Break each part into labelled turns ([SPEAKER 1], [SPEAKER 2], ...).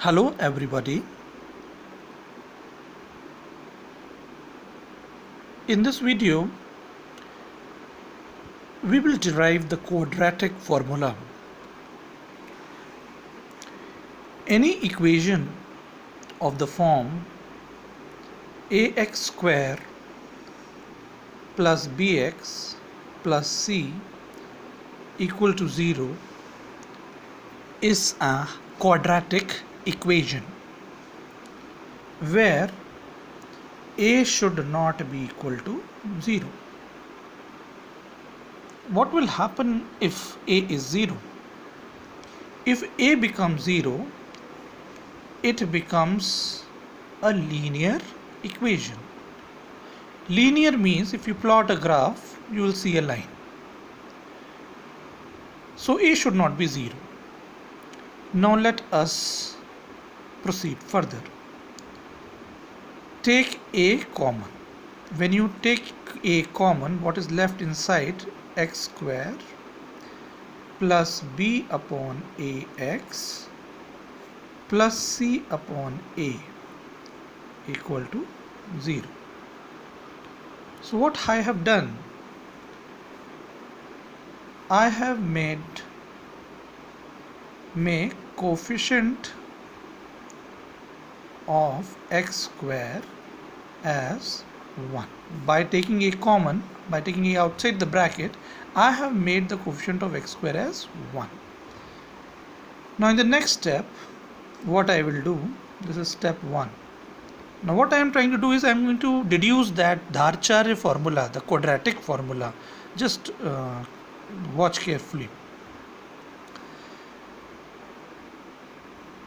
[SPEAKER 1] Hello everybody. In this video we will derive the quadratic formula. Any equation of the form ax square plus bx plus c equal to 0 is a quadratic equation where a should not be equal to 0. What will happen if a is 0? If a becomes 0, it becomes a linear equation. Linear means if you plot a graph, you will see a line. So a should not be 0. Now let us proceed further. Take a common. When you take a common, what is left inside? X square plus b upon ax plus c upon a equal to 0. So what I have done, I have make coefficient of x square as 1. By taking a common, by taking a outside the bracket, I have made the coefficient of x square as 1. Now in the next step, what I will do, this is step 1. Now what I am trying to do is I am going to deduce that Dharcharya formula, the quadratic formula. Just watch carefully.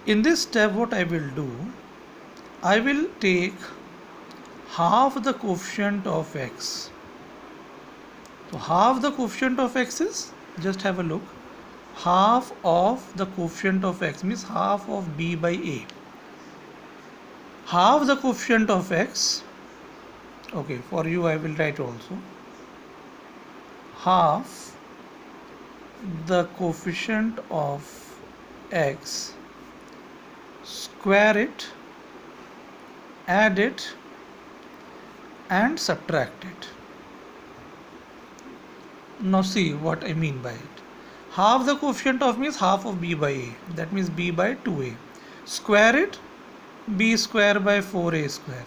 [SPEAKER 1] In this step what I will do, I will take half the coefficient of x. So half the coefficient of x is, just have a look, half of the coefficient of x means half of b by a. Half the coefficient of x, okay, for you I will write also, half the coefficient of x, square it, add it and subtract it. Now see what I mean by it. Half the coefficient of means half of b by a, that means b by 2a. Square it, b square by 4a square.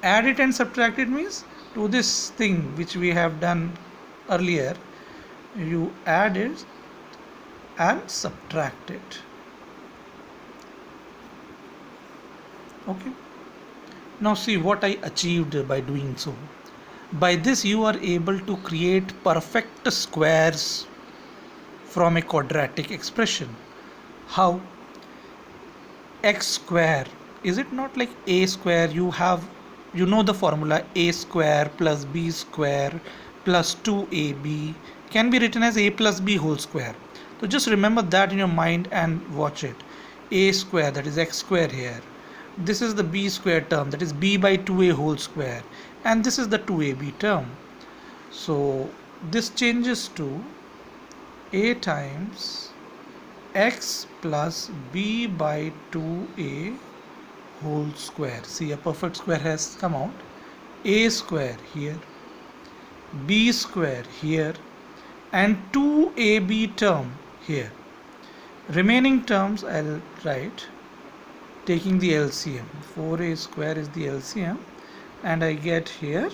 [SPEAKER 1] Add it and subtract it means to this thing which we have done earlier, you add it and subtract it. Okay. Now see what I achieved by doing so. By this you are able to create perfect squares from a quadratic expression. How? X square, is it not like a square? You know the formula a square plus b square plus 2ab can be written as a plus b whole square. So just remember that in your mind and watch it. A square, that is x square here. This is the b square term, that is b by 2a whole square, and this is the 2ab term. So this changes to a times x plus b by 2a whole square. See, a perfect square has come out. A square here, b square here, and 2ab term here. Remaining terms I'll write taking the LCM. 4a square is the LCM, and I get here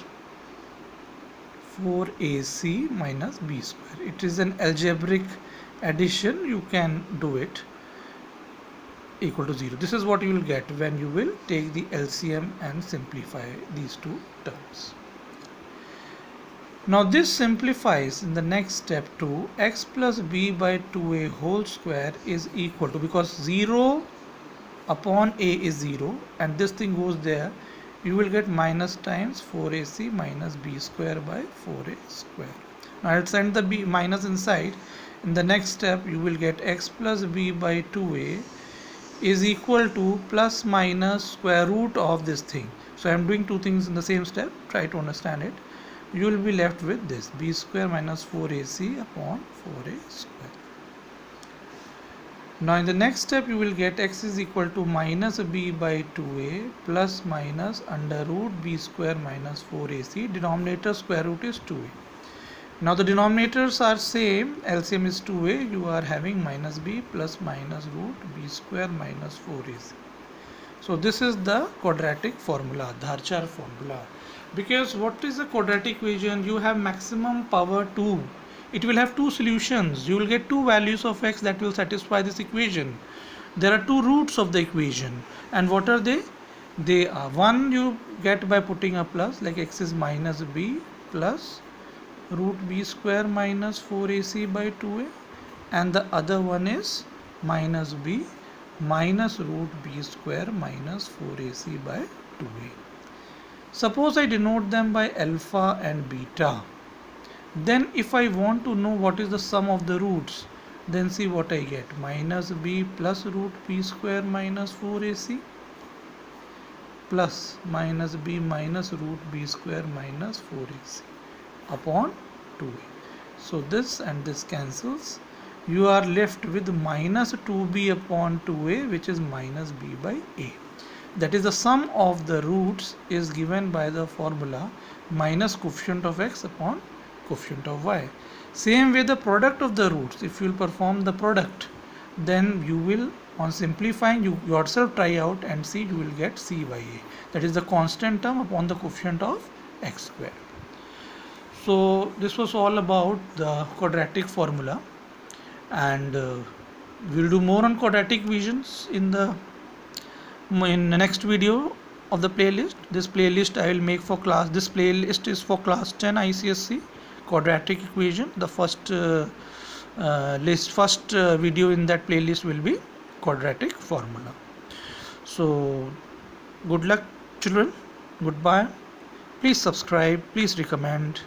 [SPEAKER 1] 4ac minus b square. It is an algebraic addition, you can do it, equal to 0. This is what you will get when you will take the LCM and simplify these two terms. Now this simplifies in the next step to x plus b by 2a whole square is equal to, because 0 upon a is 0 and this thing goes there, you will get minus times 4ac minus b square by 4a square. Now I'll send the b minus inside. In the next step you will get x plus b by 2a is equal to plus minus square root of this thing. So I am doing two things in the same step, try to understand it. You will be left with this b square minus 4ac upon 4a square. Now in the next step you will get x is equal to minus b by 2a plus minus under root b square minus 4ac. Denominator square root is 2a. Now the denominators are same, LCM is 2a, you are having minus b plus minus root b square minus 4ac. So this is the quadratic formula, Dharchar formula. Because what is a quadratic equation? You have maximum power 2. It will have two solutions. You will get two values of x that will satisfy this equation. There are two roots of the equation. And what are they? They are, one you get by putting a plus, like x is minus b plus root b square minus 4ac by 2a, and the other one is minus b minus root b square minus 4ac by 2a. Suppose I denote them by alpha and beta. Then if I want to know what is the sum of the roots, then see what I get. Minus b plus root b square minus 4ac plus minus b minus root b square minus 4ac upon 2a. So this and this cancels. You are left with minus 2b upon 2a, which is minus b by a. That is the sum of the roots is given by the formula minus coefficient of x upon coefficient of y. Same way the product of the roots, if you will perform the product, then you will, on simplifying, you yourself try out and see, you will get c by a. That is the constant term upon the coefficient of x square. So this was all about the quadratic formula, and we'll do more on quadratic equations in the next video of the playlist. This playlist I will make for class. This playlist is for class 10 ICSE quadratic equation. The first video in that playlist will be quadratic formula. So good luck, children. Goodbye. Please subscribe. Please recommend.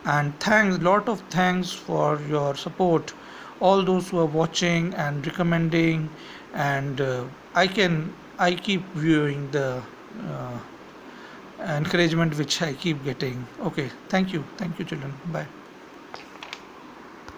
[SPEAKER 1] And thanks, lot of thanks for your support, all those who are watching and recommending, and I keep viewing the encouragement which I keep getting. Okay, thank you children. Bye.